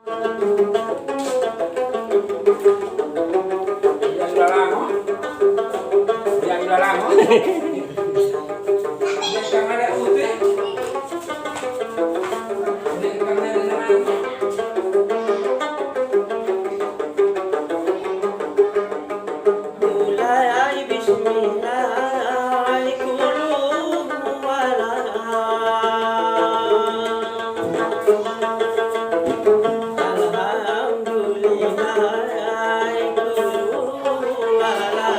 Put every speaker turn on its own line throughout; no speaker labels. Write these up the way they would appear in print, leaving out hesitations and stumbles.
Yang udah lama, yang udah lama. Yang karena ada putih, yang karena ada lama.
Mulai bismillah qulub wala alhamdulillah qulub wala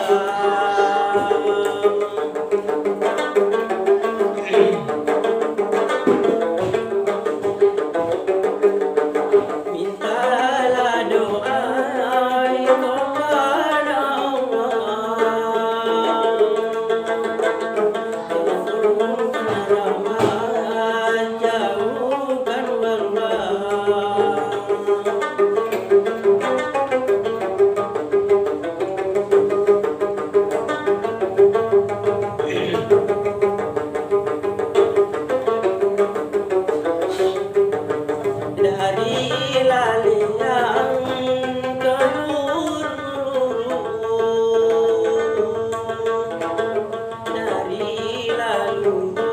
mintalah doa kepada Allah jauhkan wala dari laliang dari lalurung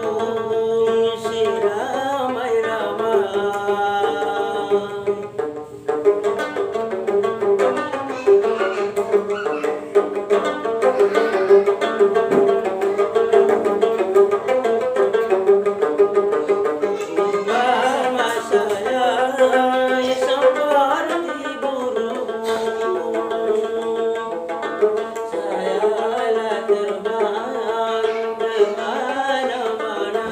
si ramai-ramai Mama saya seperti burung, sayalah terbang kemana-mana.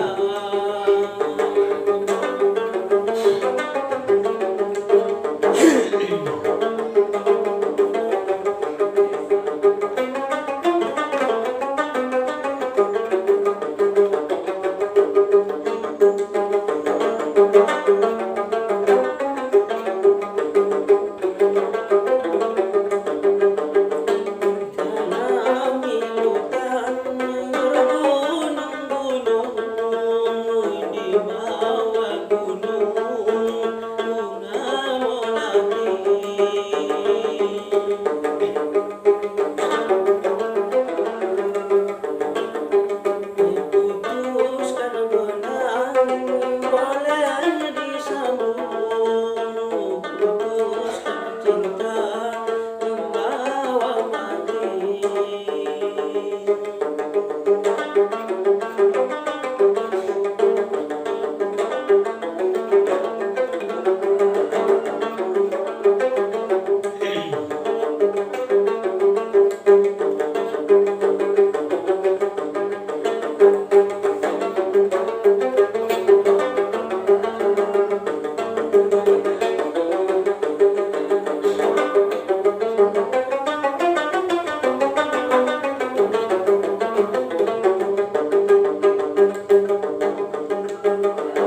Tanam hilutan bergunung-gunung di bawah gunung bunga melati. Diputuskan benang boleh disambung, putuskan cinta membawa mati.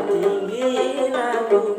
Tinggilah gunung